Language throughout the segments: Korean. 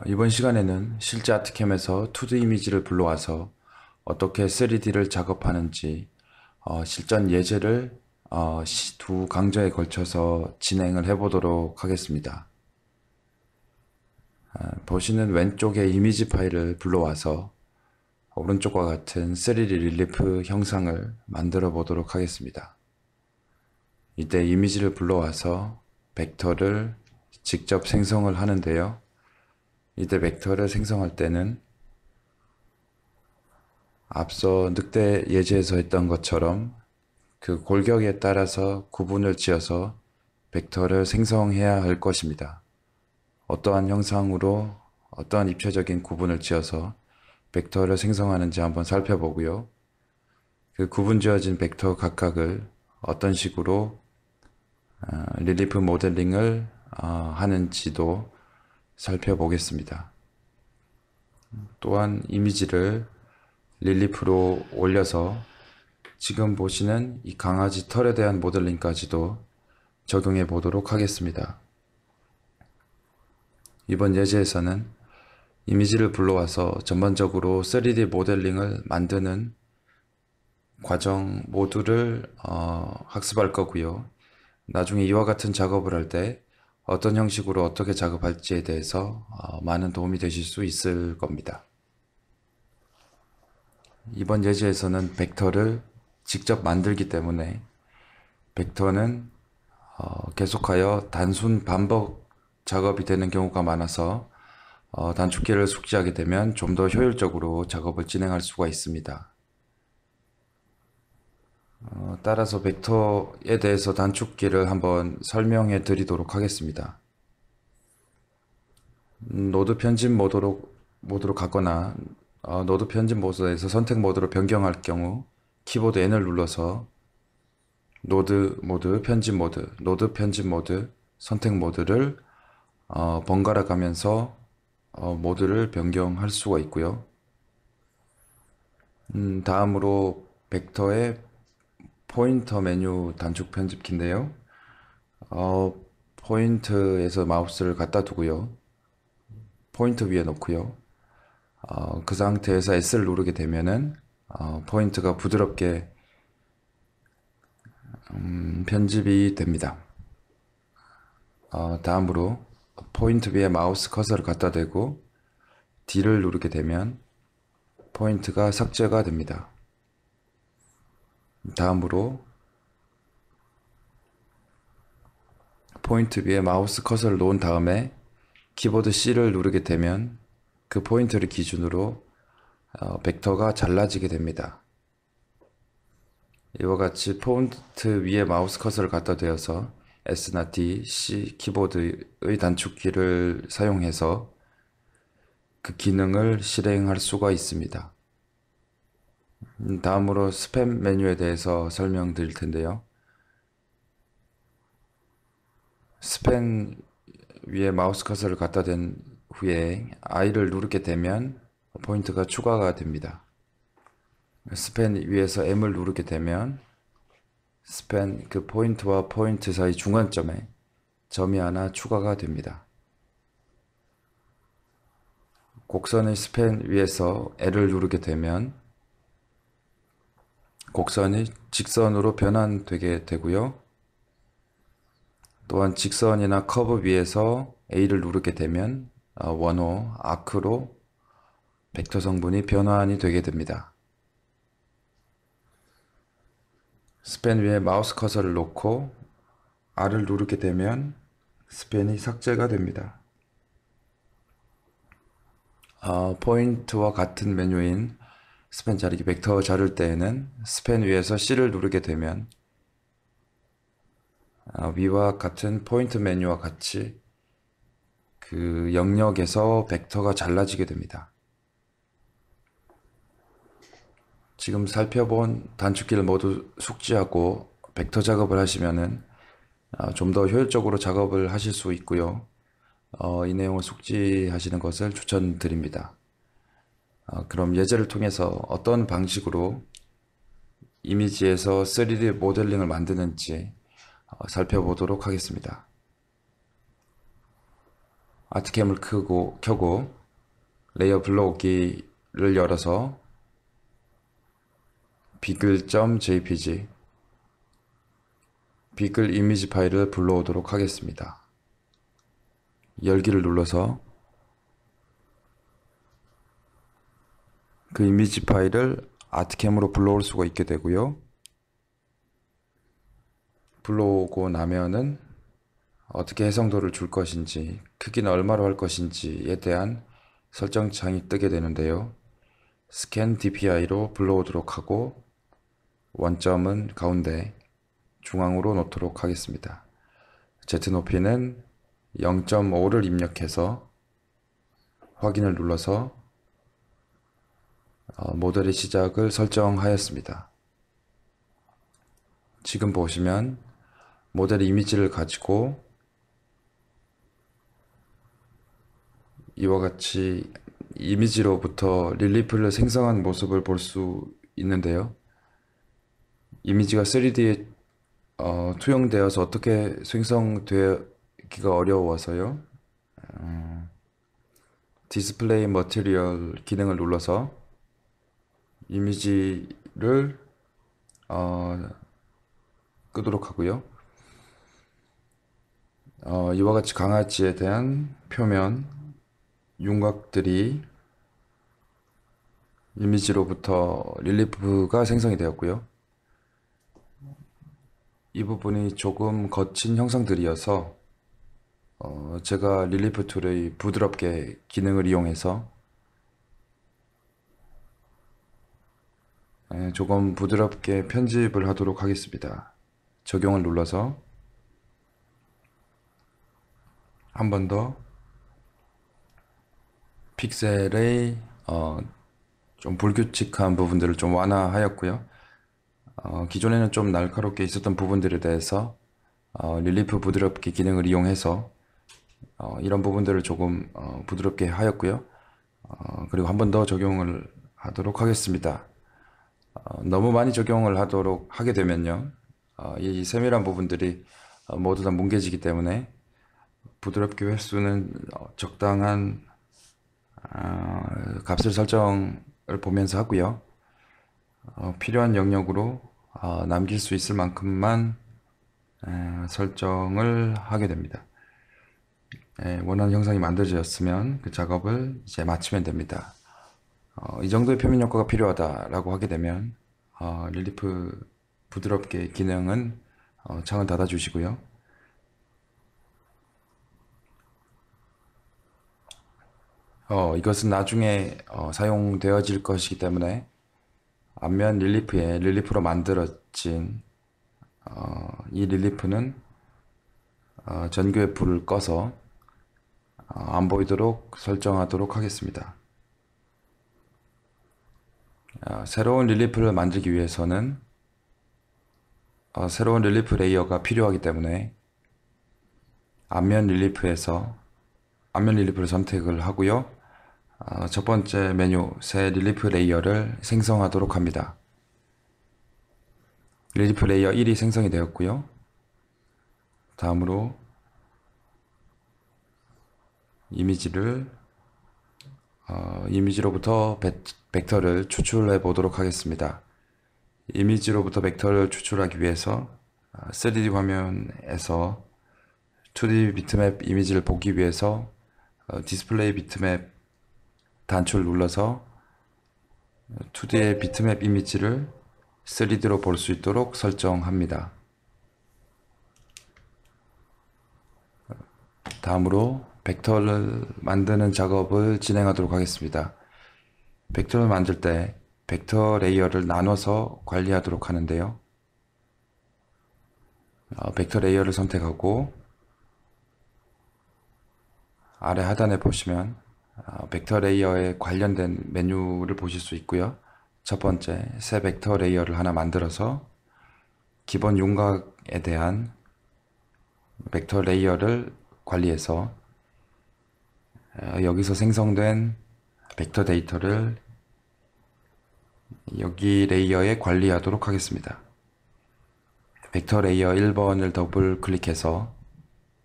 이번 시간에는 실제 아트캠에서 2D 이미지를 불러와서 어떻게 3D를 작업하는지 실전 예제를 두 강좌에 걸쳐서 진행을 해보도록 하겠습니다. 보시는 왼쪽에 이미지 파일을 불러와서 오른쪽과 같은 3D 릴리프 형상을 만들어 보도록 하겠습니다. 이때 이미지를 불러와서 벡터를 직접 생성을 하는데요. 이때 벡터를 생성할 때는 앞서 늑대 예제에서 했던 것처럼 그 골격에 따라서 구분을 지어서 벡터를 생성해야 할 것입니다. 어떠한 형상으로 어떠한 입체적인 구분을 지어서 벡터를 생성하는지 한번 살펴보고요. 그 구분 지어진 벡터 각각을 어떤 식으로 릴리프 모델링을 하는지도 살펴보겠습니다. 또한 이미지를 릴리프로 올려서 지금 보시는 이 강아지 털에 대한 모델링까지도 적용해 보도록 하겠습니다. 이번 예제에서는 이미지를 불러와서 전반적으로 3D 모델링을 만드는 과정 모두를 학습할 거고요. 나중에 이와 같은 작업을 할 때 어떤 형식으로 어떻게 작업할지에 대해서 많은 도움이 되실 수 있을 겁니다. 이번 예제에서는 벡터를 직접 만들기 때문에 벡터는 계속하여 단순 반복 작업이 되는 경우가 많아서 단축키를 숙지하게 되면 좀 더 효율적으로 작업을 진행할 수가 있습니다. 따라서 벡터에 대해서 단축키를 한번 설명해 드리도록 하겠습니다. 노드 편집 모드로 가거나 노드 편집 모드에서 선택 모드로 변경할 경우 키보드 N을 눌러서 노드 모드, 편집 모드, 노드 편집 모드, 선택 모드를 번갈아 가면서 모드를 변경할 수가 있고요. 다음으로 벡터의 포인터 메뉴 단축 편집키인데요. 포인트에서 마우스를 갖다 두고요. 포인트 위에 놓고요. 그 상태에서 S를 누르게 되면은 포인트가 부드럽게 편집이 됩니다. 다음으로 포인트 위에 마우스 커서를 갖다 대고 D를 누르게 되면 포인트가 삭제가 됩니다. 다음으로 포인트 위에 마우스 커서를 놓은 다음에 키보드 C를 누르게 되면 그 포인트를 기준으로 벡터가 잘라지게 됩니다. 이와 같이 폰트 위에 마우스 커서를 갖다 대어서 S나 D, C 키보드의 단축키를 사용해서 그 기능을 실행할 수가 있습니다. 다음으로 스팸 메뉴에 대해서 설명드릴 텐데요. 스팸 위에 마우스 커서를 갖다 댄 후에 I를 누르게 되면 포인트가 추가가 됩니다. 스팬 위에서 M을 누르게 되면 스팬 그 포인트와 포인트 사이 중간점에 점이 하나 추가가 됩니다. 곡선의 스팬 위에서 L을 누르게 되면 곡선이 직선으로 변환되게 되고요. 또한 직선이나 커브 위에서 A를 누르게 되면 원호, 아크로 벡터 성분이 변환이 되게 됩니다. 스팬 위에 마우스 커서를 놓고 R을 누르게 되면 스팬이 삭제가 됩니다. 포인트와 같은 메뉴인 스팬 자르기 벡터 자를 때에는 스팬 위에서 C를 누르게 되면 위와 같은 포인트 메뉴와 같이 그 영역에서 벡터가 잘라지게 됩니다. 지금 살펴본 단축키를 모두 숙지하고 벡터 작업을 하시면은 좀 더 효율적으로 작업을 하실 수 있고요. 이 내용을 숙지하시는 것을 추천드립니다. 그럼 예제를 통해서 어떤 방식으로 이미지에서 3D 모델링을 만드는지 살펴보도록 하겠습니다. 아트캠을 켜고 레이어 불러오기를 열어서 비글.jpg 비글 이미지 파일을 불러오도록 하겠습니다. 열기를 눌러서 그 이미지 파일을 아트캠으로 불러올 수가 있게 되고요. 불러오고 나면은 어떻게 해상도를 줄 것인지, 크기는 얼마로 할 것인지에 대한 설정창이 뜨게 되는데요. 스캔 DPI로 불러오도록 하고 원점은 가운데 중앙으로 놓도록 하겠습니다. Z 높이는 0.5를 입력해서 확인을 눌러서 모델의 시작을 설정하였습니다. 지금 보시면 모델의 이미지를 가지고 이와 같이 이미지로부터 릴리프를 생성한 모습을 볼 수 있는데요. 이미지가 3D에 투영되어서 어떻게 생성되기가 어려워서요. 디스플레이 머티리얼 기능을 눌러서 이미지를 끄도록 하고요. 이와 같이 강아지에 대한 표면 윤곽들이 이미지로부터 릴리프가 생성이 되었고요. 이 부분이 조금 거친 형상들이어서 제가 릴리프 툴의 부드럽게 기능을 이용해서 조금 부드럽게 편집을 하도록 하겠습니다. 적용을 눌러서 한 번 더 픽셀의 좀 불규칙한 부분들을 좀 완화하였고요. 기존에는 좀 날카롭게 있었던 부분들에 대해서 릴리프 부드럽게 기능을 이용해서 이런 부분들을 조금 부드럽게 하였고요. 그리고 한 번 더 적용을 하도록 하겠습니다. 너무 많이 적용을 하게 되면요, 이 세밀한 부분들이 모두 다 뭉개지기 때문에 부드럽게 횟수는 적당한 값을 설정을 보면서 하고요. 필요한 영역으로 남길 수 있을 만큼만 설정을 하게 됩니다. 원하는 형상이 만들어졌으면 그 작업을 이제 마치면 됩니다. 이 정도의 표면 효과가 필요하다라고 하게 되면 릴리프 부드럽게 기능은 창을 닫아 주시고요. 이것은 나중에 사용되어질 것이기 때문에 앞면 릴리프에 릴리프로 만들어진 이 릴리프는 전교의 불을 꺼서 안 보이도록 설정하도록 하겠습니다. 새로운 릴리프를 만들기 위해서는 새로운 릴리프 레이어가 필요하기 때문에 앞면 릴리프를 선택을 하고요. 첫 번째 메뉴 새 릴리프 레이어를 생성하도록 합니다. 릴리프 레이어 1이 생성이 되었고요. 다음으로 이미지로부터 벡터를 추출해 보도록 하겠습니다. 이미지로부터 벡터를 추출하기 위해서 3D 화면에서 2D 비트맵 이미지를 보기 위해서 디스플레이 비트맵 단추를 눌러서 2D의 비트맵 이미지를 3D로 볼 수 있도록 설정합니다. 다음으로 벡터를 만드는 작업을 진행하도록 하겠습니다. 벡터를 만들 때 벡터 레이어를 나눠서 관리하도록 하는데요. 벡터 레이어를 선택하고 아래 하단에 보시면 벡터 레이어에 관련된 메뉴를 보실 수 있고요. 첫 번째, 새 벡터 레이어를 하나 만들어서 기본 윤곽에 대한 벡터 레이어를 관리해서 여기서 생성된 벡터 데이터를 여기 레이어에 관리하도록 하겠습니다. 벡터 레이어 1번을 더블 클릭해서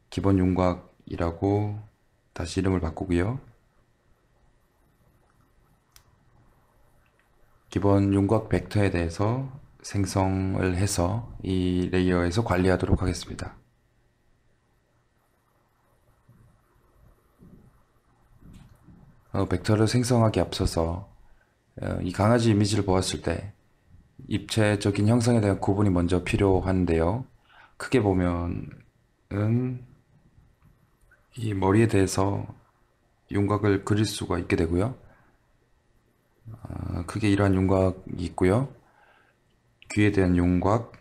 기본 윤곽이라고 다시 이름을 바꾸고요. 기본 윤곽 벡터에 대해서 생성을 해서 이 레이어에서 관리하도록 하겠습니다. 벡터를 생성하기 앞서서 이 강아지 이미지를 보았을 때 입체적인 형상에 대한 구분이 먼저 필요한데요. 크게 보면은 이 머리에 대해서 윤곽을 그릴 수가 있게 되고요. 크게 이러한 윤곽이 있고요. 귀에 대한 윤곽,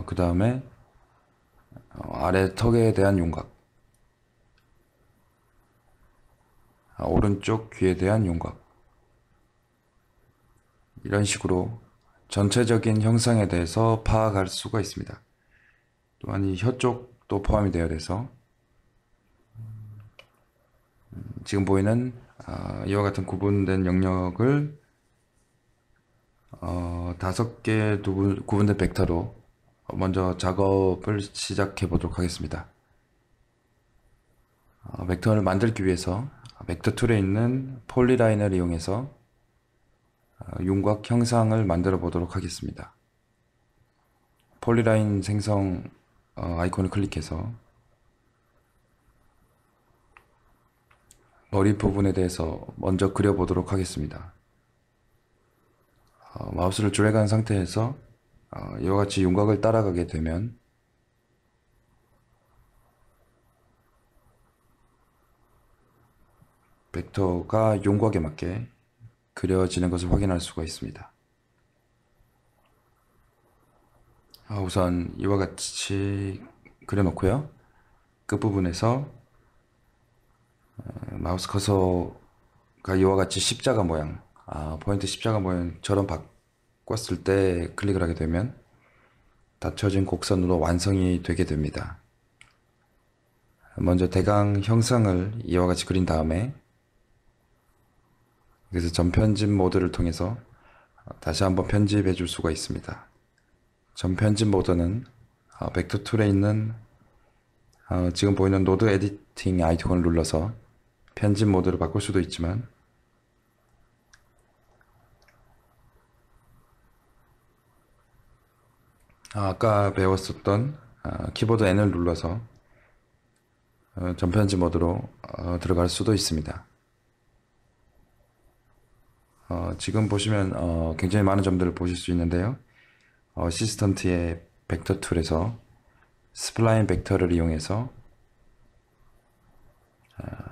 그 다음에 아래 턱에 대한 윤곽, 오른쪽 귀에 대한 윤곽, 이런 식으로 전체적인 형상에 대해서 파악할 수가 있습니다. 또한 이 혀 쪽도 포함이 되어야 돼서 지금 보이는 이와 같은 구분된 영역을 5개 구분된 벡터로 먼저 작업을 시작해 보도록 하겠습니다. 벡터를 만들기 위해서 벡터 툴에 있는 폴리라인을 이용해서 윤곽 형상을 만들어 보도록 하겠습니다. 폴리라인 생성 아이콘을 클릭해서 머리 부분에 대해서 먼저 그려보도록 하겠습니다. 마우스를 드래그한 상태에서 이와 같이 윤곽을 따라가게 되면 벡터가 윤곽에 맞게 그려지는 것을 확인할 수가 있습니다. 우선 이와 같이 그려놓고요. 끝부분에서 마우스 커서가 이와 같이 십자가 모양, 포인트 십자가 모양처럼 바꿨을 때 클릭을 하게 되면 닫혀진 곡선으로 완성이 되게 됩니다. 먼저 대강 형상을 이와 같이 그린 다음에 그래서 전편집 모드를 통해서 다시 한번 편집해 줄 수가 있습니다. 전편집 모드는 벡터 툴에 있는 지금 보이는 노드 에디팅 아이콘을 눌러서 편집 모드를 바꿀 수도 있지만 아까 배웠었던 키보드 N을 눌러서 전편집 모드로 들어갈 수도 있습니다. 지금 보시면 굉장히 많은 점들을 보실 수 있는데요. 어시스턴트의 벡터 툴에서 스플라인 벡터를 이용해서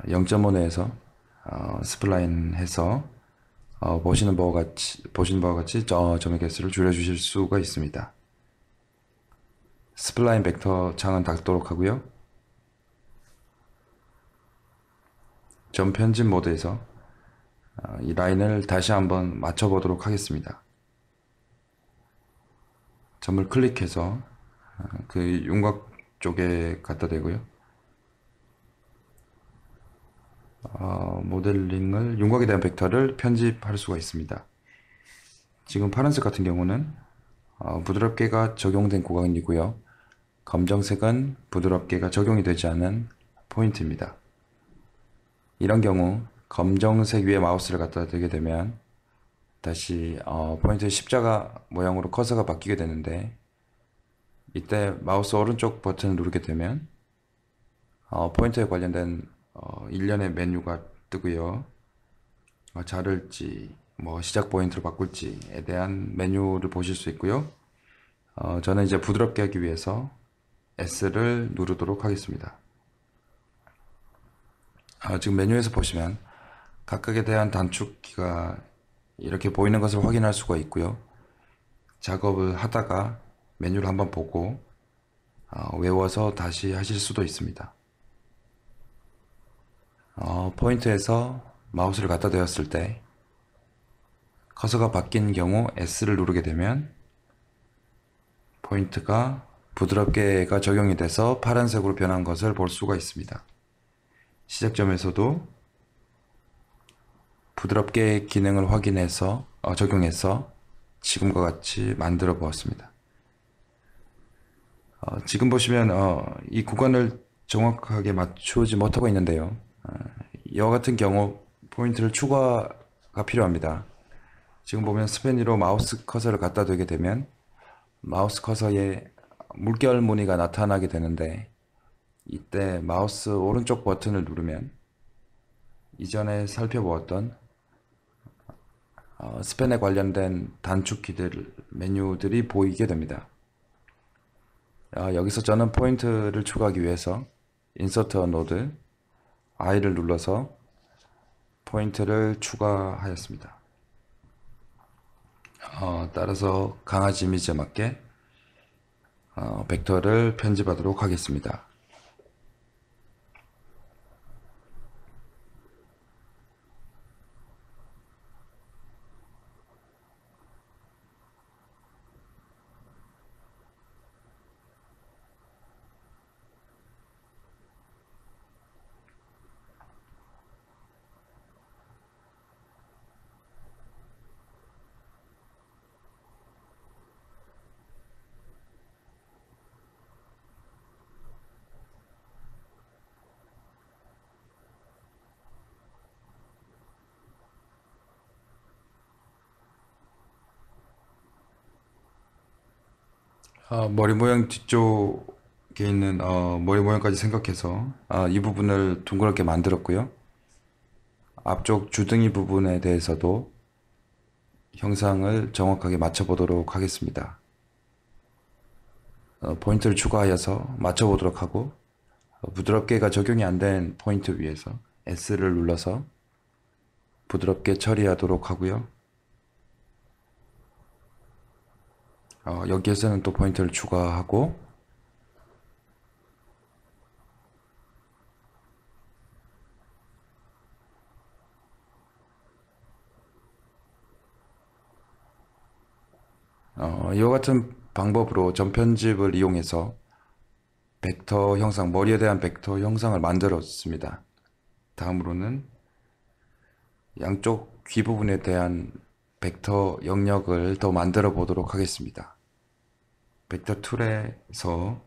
0.5 내에서 스플라인 해서 보시는 바와 같이 점의 개수를 줄여주실 수가 있습니다. 스플라인 벡터 창은 닫도록 하고요. 점 편집 모드에서 이 라인을 다시 한번 맞춰 보도록 하겠습니다. 점을 클릭해서 그 윤곽 쪽에 갖다 대고요. 모델링을 윤곽에 대한 벡터를 편집할 수가 있습니다. 지금 파란색 같은 경우는 부드럽게가 적용된 구간이고요. 검정색은 부드럽게가 적용이 되지 않은 포인트입니다. 이런 경우 검정색 위에 마우스를 갖다 대게 되면 다시 포인트의 십자가 모양으로 커서가 바뀌게 되는데 이때 마우스 오른쪽 버튼을 누르게 되면 포인트에 관련된 일련의 메뉴가 뜨고요. 자를지 시작 포인트로 바꿀지에 대한 메뉴를 보실 수 있고요. 저는 이제 부드럽게 하기 위해서 S를 누르도록 하겠습니다. 지금 메뉴에서 보시면 각각에 대한 단축키가 이렇게 보이는 것을 확인할 수가 있고요. 작업을 하다가 메뉴를 한번 보고 외워서 다시 하실 수도 있습니다. 포인트에서 마우스를 갖다 대었을 때 커서가 바뀐 경우 S를 누르게 되면 포인트가 부드럽게가 적용이 돼서 파란색으로 변한 것을 볼 수가 있습니다. 시작점에서도 부드럽게 기능을 확인해서 적용해서 지금과 같이 만들어 보았습니다. 지금 보시면 이 구간을 정확하게 맞추지 못하고 있는데요. 이와 같은 경우 포인트를 추가가 필요합니다. 지금 보면 스팬 위로 마우스 커서를 갖다 대게 되면 마우스 커서에 물결 무늬가 나타나게 되는데, 이때 마우스 오른쪽 버튼을 누르면 이전에 살펴보았던 스팬에 관련된 단축키들, 메뉴들이 보이게 됩니다. 여기서 저는 포인트를 추가하기 위해서 인서트 노드 I를 눌러서 포인트를 추가하였습니다. 따라서 강아지 이미지에 맞게 벡터를 편집하도록 하겠습니다. 머리 모양 뒤쪽에 있는 머리 모양까지 생각해서 이 부분을 둥그렇게 만들었고요. 앞쪽 주둥이 부분에 대해서도 형상을 정확하게 맞춰보도록 하겠습니다. 포인트를 추가하여서 맞춰보도록 하고, 부드럽게가 적용이 안 된 포인트 위에서 S를 눌러서 부드럽게 처리하도록 하고요. 여기에서는 또 포인트를 추가하고, 이와 같은 방법으로 전편집을 이용해서 벡터 형상, 머리에 대한 벡터 형상을 만들었습니다. 다음으로는 양쪽 귀 부분에 대한 벡터 영역을 더 만들어 보도록 하겠습니다. 벡터 툴에서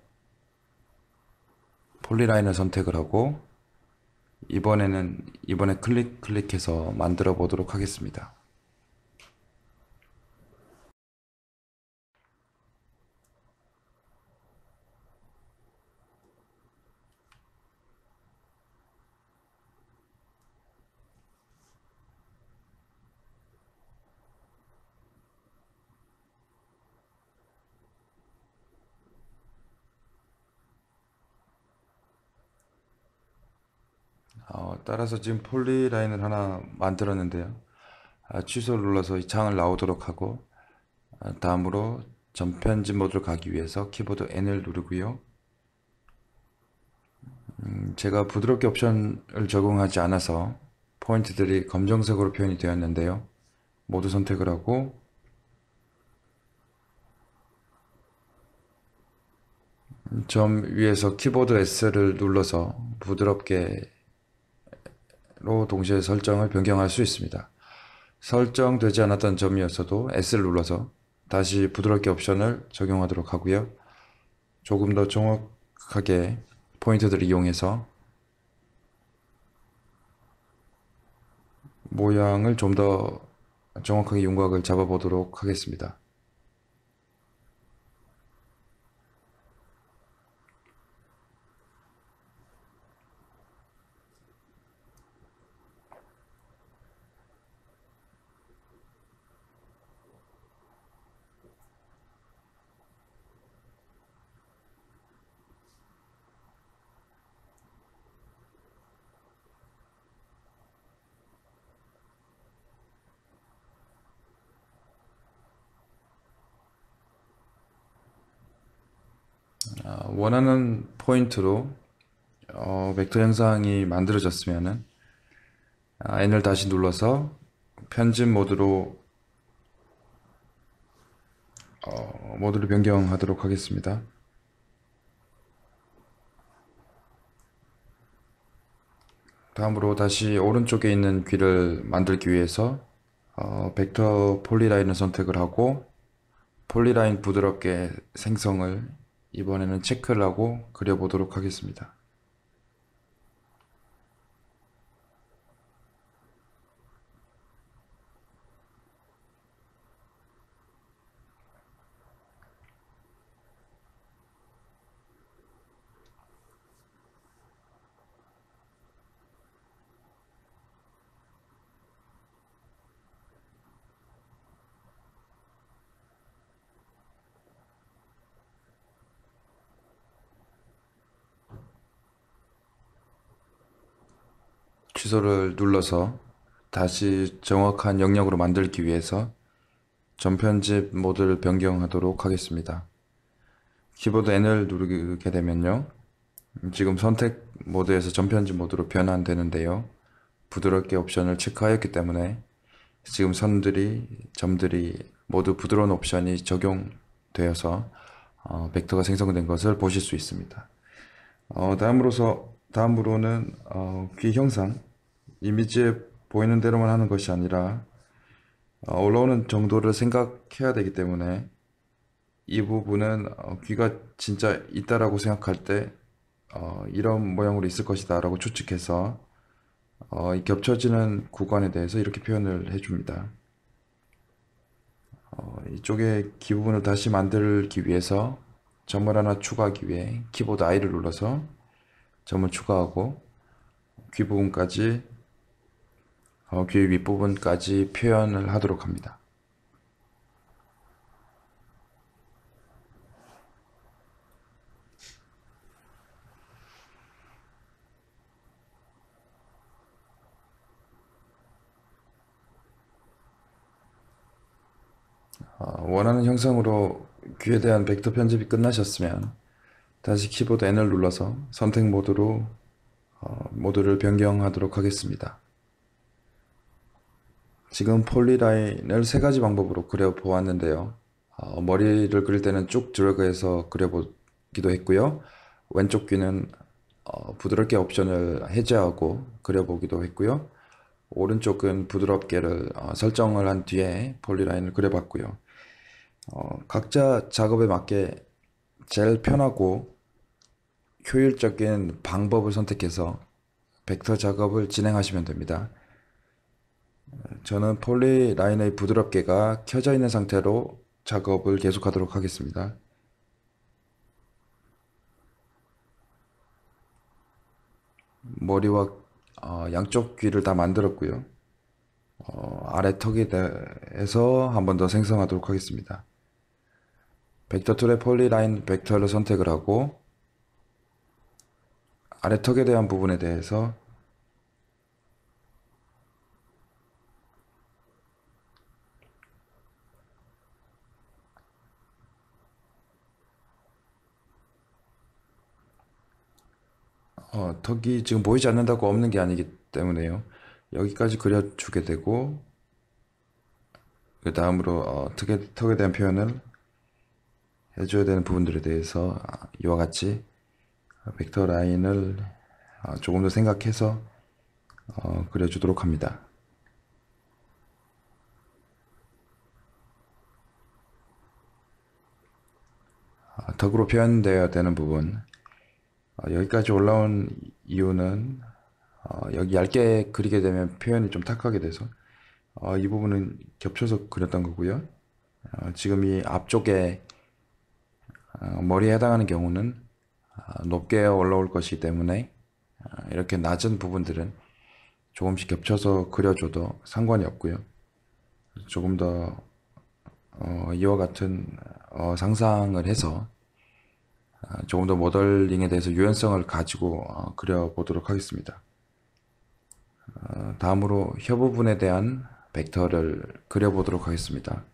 폴리라인을 선택을 하고, 이번에 클릭해서 만들어 보도록 하겠습니다. 따라서 지금 폴리라인을 하나 만들었는데요. 취소를 눌러서 이 창을 나오도록 하고, 다음으로 전편집 모드로 가기 위해서 키보드 N을 누르고요. 제가 부드럽게 옵션을 적용하지 않아서 포인트들이 검정색으로 표현이 되었는데요. 모두 선택을 하고, 점 위에서 키보드 S를 눌러서 부드럽게로 동시에 설정을 변경할 수 있습니다. 설정되지 않았던 점이었어도 S를 눌러서 다시 부드럽게 옵션을 적용하도록 하고요. 조금 더 정확하게 포인트들을 이용해서 모양을 좀 더 정확하게 윤곽을 잡아 보도록 하겠습니다. 원하는 포인트로 벡터 형상이 만들어졌으면은 N을 다시 눌러서 편집 모드를 변경하도록 하겠습니다. 다음으로 다시 오른쪽에 있는 귀를 만들기 위해서 벡터 폴리라인을 선택을 하고, 폴리라인 부드럽게 생성을 이번에는 체크를 하고 그려보도록 하겠습니다. 취소를 눌러서 다시 정확한 영역으로 만들기 위해서 전편집 모드를 변경하도록 하겠습니다. 키보드 N을 누르게 되면요, 지금 선택 모드에서 전편집 모드로 변환되는데요, 부드럽게 옵션을 체크하였기 때문에 지금 선들이, 점들이 모두 부드러운 옵션이 적용되어서 벡터가 생성된 것을 보실 수 있습니다. 다음으로는 귀 형상, 이미지에 보이는 대로만 하는 것이 아니라 올라오는 정도를 생각해야 되기 때문에 이 부분은 귀가 진짜 있다라고 생각할 때 이런 모양으로 있을 것이다 라고 추측해서 이 겹쳐지는 구간에 대해서 이렇게 표현을 해줍니다. 이쪽에 귀 부분을 다시 만들기 위해서 점을 하나 추가하기 위해 키보드 I를 눌러서 점을 추가하고 귀 부분까지, 귀 윗부분까지 표현을 하도록 합니다. 원하는 형상으로 귀에 대한 벡터 편집이 끝나셨으면 다시 키보드 N을 눌러서 선택 모드로 모드를 변경하도록 하겠습니다. 지금 폴리라인을 세 가지 방법으로 그려보았는데요. 머리를 그릴 때는 쭉 드래그해서 그려보기도 했고요. 왼쪽 귀는 부드럽게 옵션을 해제하고 그려보기도 했고요. 오른쪽은 부드럽게를 설정을 한 뒤에 폴리라인을 그려봤고요. 각자 작업에 맞게 제일 편하고 효율적인 방법을 선택해서 벡터 작업을 진행하시면 됩니다. 저는 폴리라인의 부드럽게가 켜져 있는 상태로 작업을 계속하도록 하겠습니다. 머리와 양쪽 귀를 다 만들었고요. 아래 턱에 대해서 한 번 더 생성하도록 하겠습니다. 벡터 툴의 폴리라인 벡터를 선택을 하고 아래 턱에 대한 부분에 대해서 턱이 지금 보이지 않는다고 없는 게 아니기 때문에요. 여기까지 그려주게 되고 그 다음으로 턱에 대한 표현을 해줘야 되는 부분들에 대해서 이와 같이 벡터 라인을 조금 더 생각해서 그려주도록 합니다. 턱으로 표현되어야 되는 부분, 여기까지 올라온 이유는 여기 얇게 그리게 되면 표현이 좀 탁하게 돼서 이 부분은 겹쳐서 그렸던 거고요. 지금 이 앞쪽에 머리에 해당하는 경우는 높게 올라올 것이기 때문에 이렇게 낮은 부분들은 조금씩 겹쳐서 그려줘도 상관이 없고요. 조금 더 이와 같은 상상을 해서 조금 더 모델링에 대해서 유연성을 가지고 그려보도록 하겠습니다. 다음으로 혀 부분에 대한 벡터를 그려보도록 하겠습니다.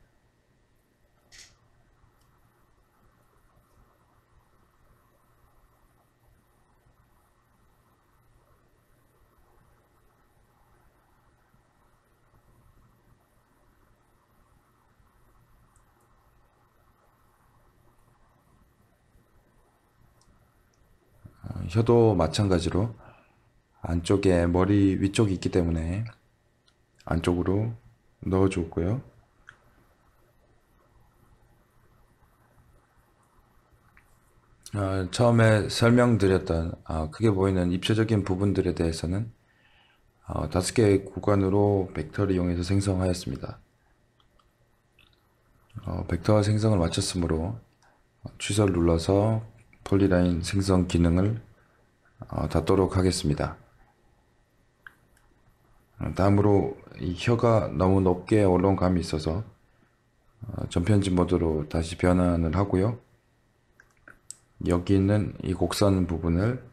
혀도 마찬가지로 안쪽에 머리 위쪽이 있기 때문에 안쪽으로 넣어줬고요. 처음에 설명드렸던 크게 보이는 입체적인 부분들에 대해서는 5개의 구간으로 벡터를 이용해서 생성하였습니다. 벡터 생성을 마쳤으므로 취소를 눌러서 폴리라인 생성 기능을 닫도록 하겠습니다. 다음으로 이 혀가 너무 높게 올라온 감이 있어서 전편집 모드로 다시 변환을 하고요. 여기 있는 이 곡선 부분을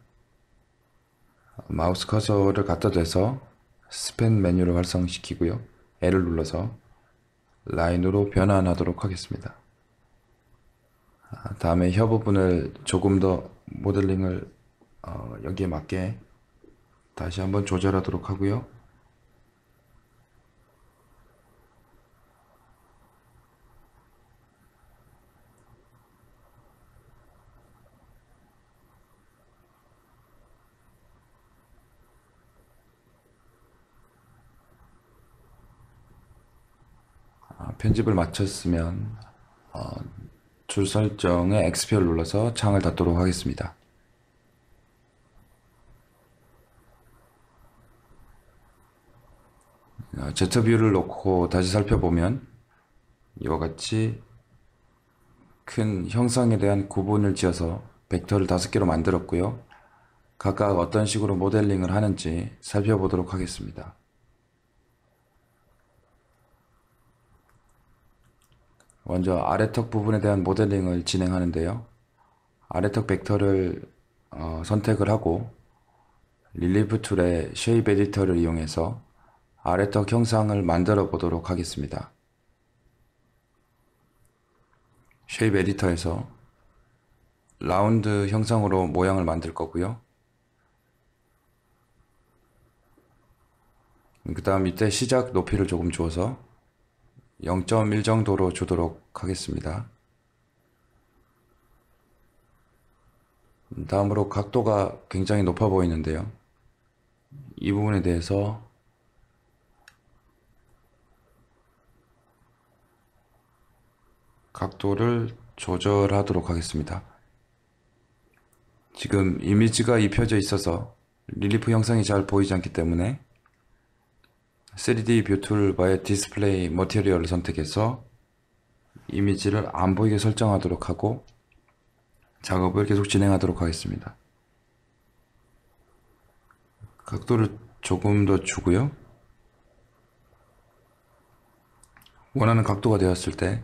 마우스 커서를 갖다 대서 스팬 메뉴를 활성시키고요. L을 눌러서 라인으로 변환하도록 하겠습니다. 다음에 혀 부분을 조금 더 모델링을 여기에 맞게 다시 한번 조절하도록 하고요. 편집을 마쳤으면 줄 설정에 X표를 눌러서 창을 닫도록 하겠습니다. Z뷰를 놓고 다시 살펴보면 이와 같이 큰 형상에 대한 구분을 지어서 벡터를 5개로 만들었고요. 각각 어떤 식으로 모델링을 하는지 살펴보도록 하겠습니다. 먼저 아래턱 부분에 대한 모델링을 진행하는데요. 아래턱 벡터를 선택을 하고 릴리프 툴의 쉐입 에디터를 이용해서 아래턱 형상을 만들어 보도록 하겠습니다. 쉐입 에디터에서 라운드 형상으로 모양을 만들 거고요. 그 다음 이때 시작 높이를 조금 주어서 0.1 정도로 주도록 하겠습니다. 다음으로 각도가 굉장히 높아 보이는데요. 이 부분에 대해서 각도를 조절하도록 하겠습니다. 지금 이미지가 입혀져 있어서 릴리프 형상이 잘 보이지 않기 때문에 3D 뷰 툴바의 디스플레이 머티리얼을 선택해서 이미지를 안 보이게 설정하도록 하고 작업을 계속 진행하도록 하겠습니다. 각도를 조금 더 주고요. 원하는 각도가 되었을 때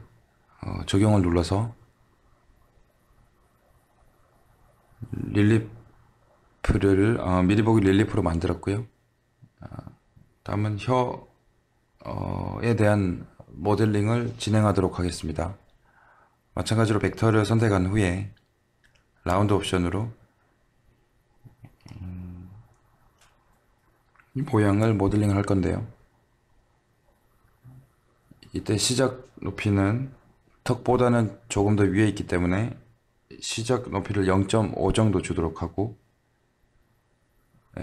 적용을 눌러서 릴리프를 미리 보기 릴리프로 만들었고요. 다음은 혀에 대한 모델링을 진행하도록 하겠습니다. 마찬가지로 벡터를 선택한 후에 라운드 옵션으로 이 모양을 모델링을 할 건데요. 이때 시작 높이는 턱보다는 조금 더 위에 있기 때문에 시작 높이를 0.5 정도 주도록 하고,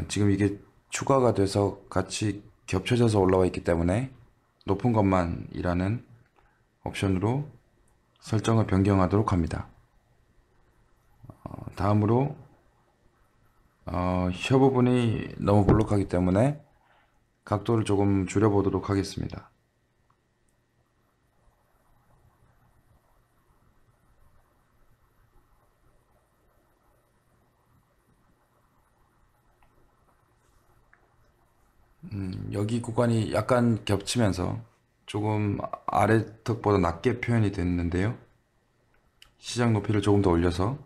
지금 이게 추가가 돼서 같이 겹쳐져서 올라와 있기 때문에 높은 것만 이라는 옵션으로 설정을 변경하도록 합니다. 다음으로 혀 부분이 너무 볼록하기 때문에 각도를 조금 줄여보도록 하겠습니다. 여기 구간이 약간 겹치면서 조금 아래턱보다 낮게 표현이 됐는데요. 시작 높이를 조금 더 올려서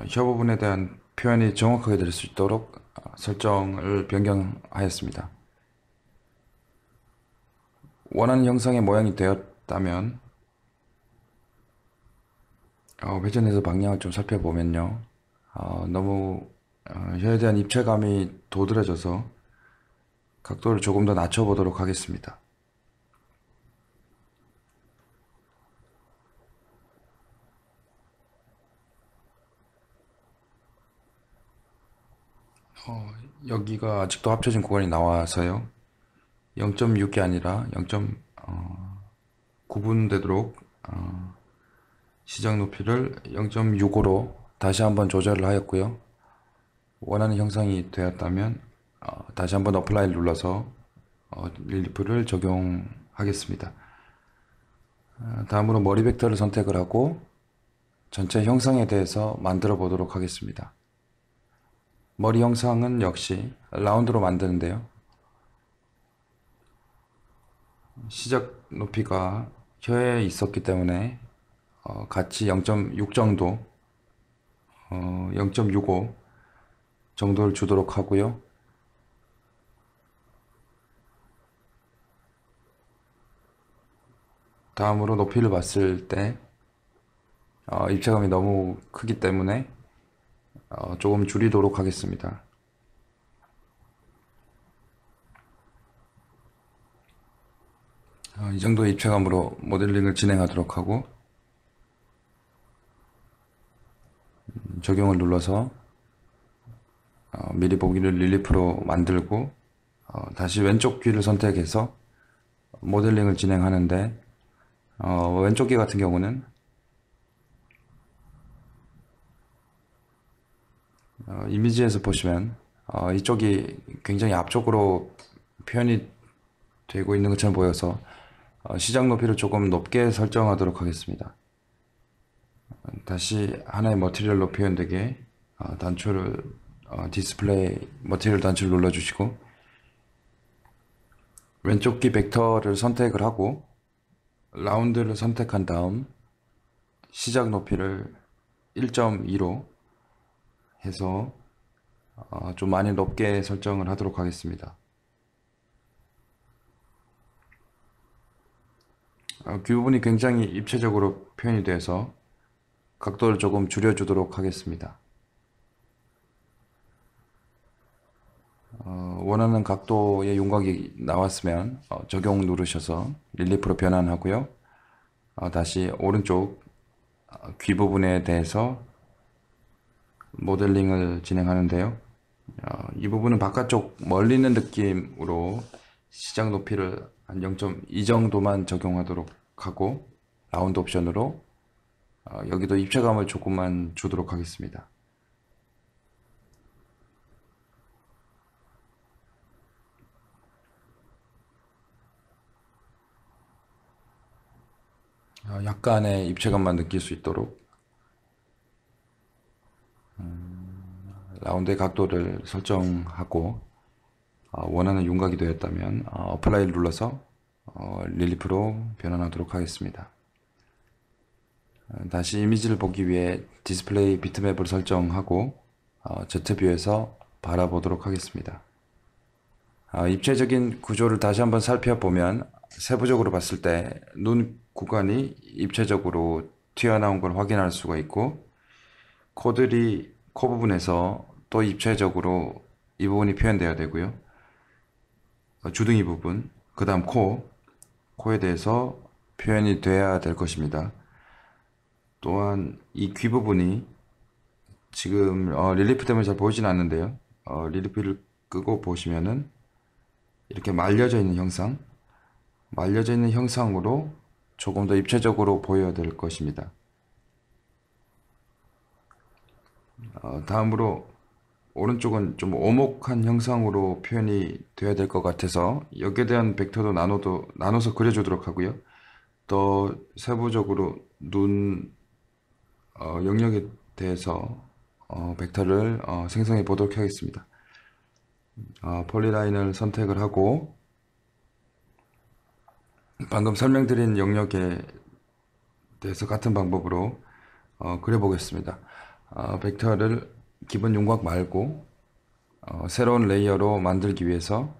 혀 부분에 대한 표현이 정확하게 될 수 있도록 설정을 변경하였습니다. 원하는 형상의 모양이 되었다면 회전해서 방향을 좀 살펴보면요. 너무 혀에 대한 입체감이 도드라져서 각도를 조금 더 낮춰보도록 하겠습니다. 여기가 아직도 합쳐진 구간이 나와서요. 0.6이 아니라 0.9분 되도록 시작 높이를 0.65로 다시 한번 조절을 하였고요. 원하는 형상이 되었다면 다시 한번 어플라이를 눌러서 릴리프를 적용하겠습니다. 다음으로 머리 벡터를 선택을 하고 전체 형상에 대해서 만들어 보도록 하겠습니다. 머리 형상은 역시 라운드로 만드는데요. 시작 높이가 혀에 있었기 때문에 같이 0.6 정도, 0.65 정도를 주도록 하고요. 다음으로 높이를 봤을 때 입체감이 너무 크기 때문에 조금 줄이도록 하겠습니다. 이 정도의 입체감으로 모델링을 진행하도록 하고 적용을 눌러서 미리 보기를 릴리프로 만들고 다시 왼쪽 귀를 선택해서 모델링을 진행하는데 왼쪽 귀 같은 경우는 이미지에서 보시면 이쪽이 굉장히 앞쪽으로 표현이 되고 있는 것처럼 보여서 시작 높이를 조금 높게 설정하도록 하겠습니다. 다시 하나의 머티리얼로 표현되게 단추를 디스플레이 머티리얼 단추를 눌러주시고 왼쪽 귀 벡터를 선택을 하고 라운드를 선택한 다음 시작 높이를 1.2로 해서 좀 많이 높게 설정을 하도록 하겠습니다. 귀 부분이 굉장히 입체적으로 표현이 돼서 각도를 조금 줄여주도록 하겠습니다. 원하는 각도의 윤곽이 나왔으면 적용 누르셔서 릴리프로 변환하고요. 다시 오른쪽 귀 부분에 대해서 모델링을 진행하는데요. 이 부분은 바깥쪽 멀리 있는 느낌으로 시작 높이를 한 0.2 정도만 적용하도록 하고 라운드 옵션으로 여기도 입체감을 조금만 주도록 하겠습니다. 약간의 입체감만 느낄 수 있도록 라운드의 각도를 설정하고 원하는 윤곽이 되었다면 어플라이를 눌러서 릴리프로 변환하도록 하겠습니다. 다시 이미지를 보기 위해 디스플레이 비트맵을 설정하고 Z뷰에서 바라보도록 하겠습니다. 입체적인 구조를 다시 한번 살펴보면 세부적으로 봤을 때 눈 구간이 입체적으로 튀어나온 걸 확인할 수가 있고 코들이 코 부분에서 또 입체적으로 이 부분이 표현되어야 되고요. 주둥이 부분, 그 다음 코에 대해서 표현이 돼야 될 것입니다. 또한 이 귀 부분이 지금 릴리프 때문에 잘 보이진 않는데요. 릴리프를 끄고 보시면은 이렇게 말려져 있는 형상, 말려져 있는 형상으로 조금 더 입체적으로 보여야 될 것입니다. 다음으로 오른쪽은 좀 오목한 형상으로 표현이 되어야 될 것 같아서 여기에 대한 벡터도 나눠서 그려주도록 하고요. 더 세부적으로 눈 영역에 대해서 벡터를 생성해 보도록 하겠습니다. 폴리라인을 선택을 하고 방금 설명드린 영역에 대해서 같은 방법으로 그려보겠습니다. 벡터를 기본 윤곽 말고 새로운 레이어로 만들기 위해서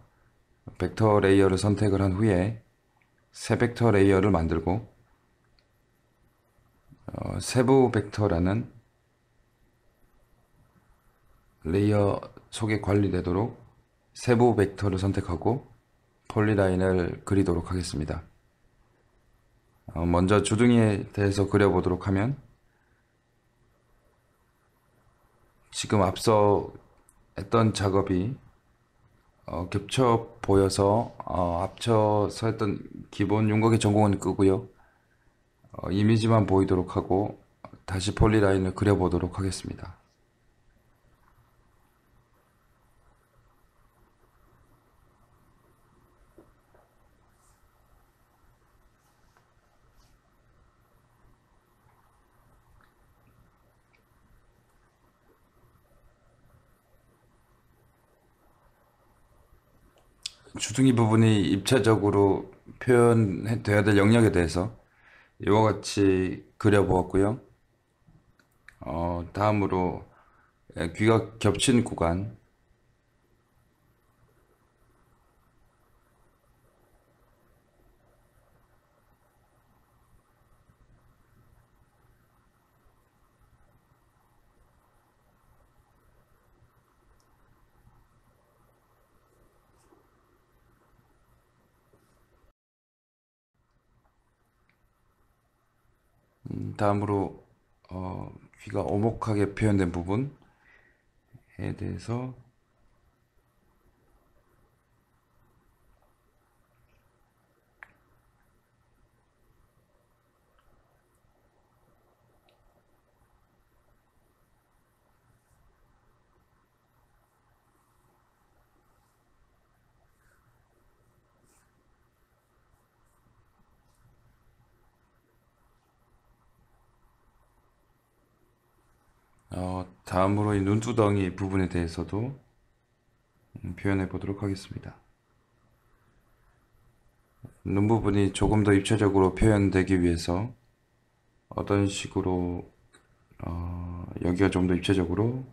벡터 레이어를 선택을 한 후에 새 벡터 레이어를 만들고 세부 벡터라는 레이어 속에 관리되도록 세부 벡터를 선택하고 폴리라인을 그리도록 하겠습니다. 먼저 주둥이에 대해서 그려보도록 하면 지금 앞서 했던 작업이 겹쳐 보여서 합쳐서 했던 기본 윤곽의 전공은 끄고요. 이미지만 보이도록 하고 다시 폴리라인을 그려보도록 하겠습니다. 주둥이 부분이 입체적으로 표현돼야 될 영역에 대해서 이와 같이 그려보았고요. 다음으로 귀가 겹친 구간, 다음으로 귀가 오목하게 표현된 부분에 대해서 다음으로 이 눈두덩이 부분에 대해서도 표현해 보도록 하겠습니다. 눈 부분이 조금 더 입체적으로 표현되기 위해서 어떤 식으로 여기가 좀 더 입체적으로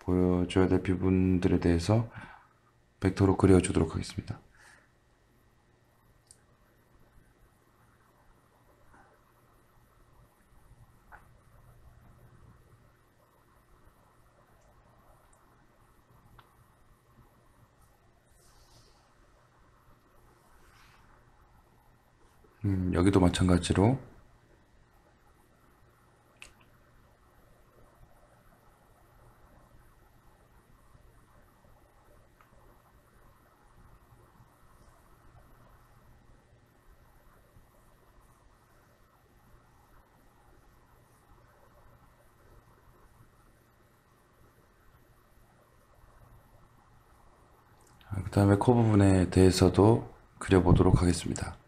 보여줘야 될 부분들에 대해서 벡터로 그려주도록 하겠습니다. 여기도 마찬가지로 그 다음에 코 부분에 대해서도 그려보도록 하겠습니다.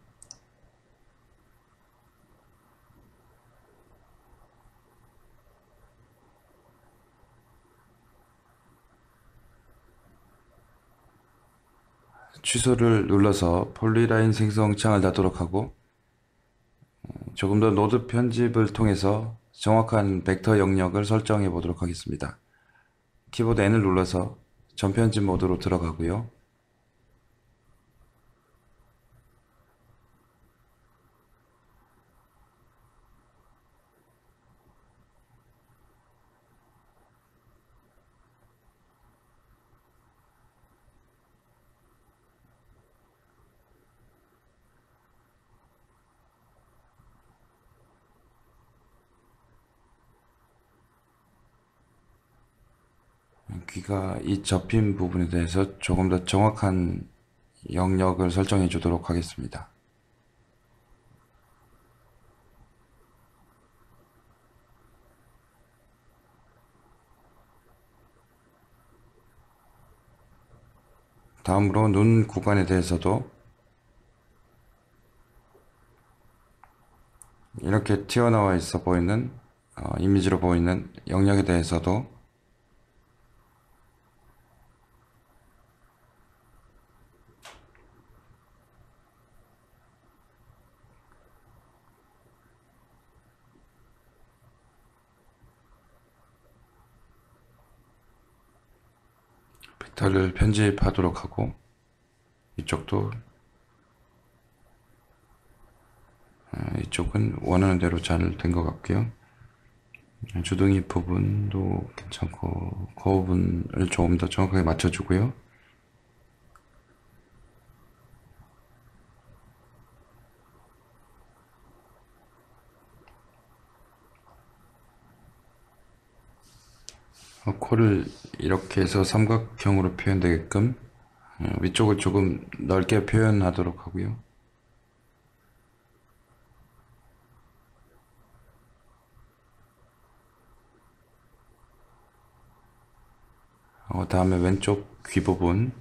취소를 눌러서 폴리라인 생성 창을 닫도록 하고 조금 더 노드 편집을 통해서 정확한 벡터 영역을 설정해 보도록 하겠습니다. 키보드 N을 눌러서 전편집 모드로 들어가고요. 귀가 이 접힌 부분에 대해서 조금 더 정확한 영역을 설정해 주도록 하겠습니다. 다음으로 눈 구간에 대해서도 이렇게 튀어나와 있어 보이는 이미지로 보이는 영역에 대해서도 벡터를 편집하도록 하고 이쪽도 이쪽은 원하는 대로 잘 된 것 같고요. 주둥이 부분도 괜찮고 거 부분을 조금 더 정확하게 맞춰주고요. 코를 이렇게 해서 삼각형으로 표현되게끔 위쪽을 조금 넓게 표현하도록 하고요. 다음에 왼쪽 귀 부분,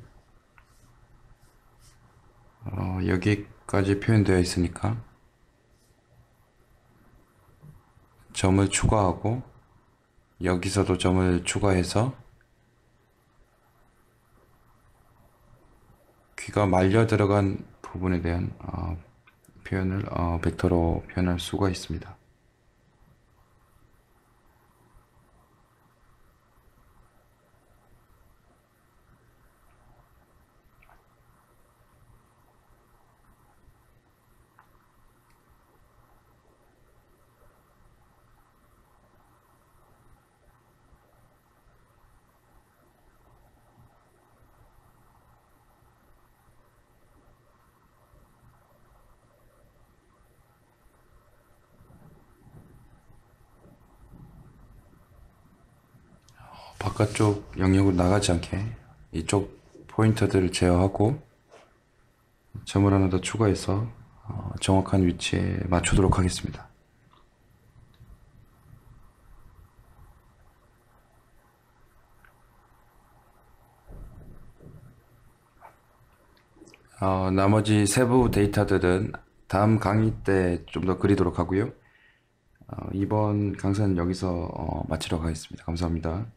여기까지 표현되어 있으니까 점을 추가하고 여기서도 점을 추가해서 귀가 말려 들어간 부분에 대한 표현을 벡터로 표현할 수가 있습니다. 바깥쪽 영역으로 나가지 않게 이쪽 포인터들을 제어하고 점을 하나 더 추가해서 정확한 위치에 맞추도록 하겠습니다. 나머지 세부 데이터들은 다음 강의 때 좀 더 그리도록 하고요. 이번 강사는 여기서 마치도록 하겠습니다. 감사합니다.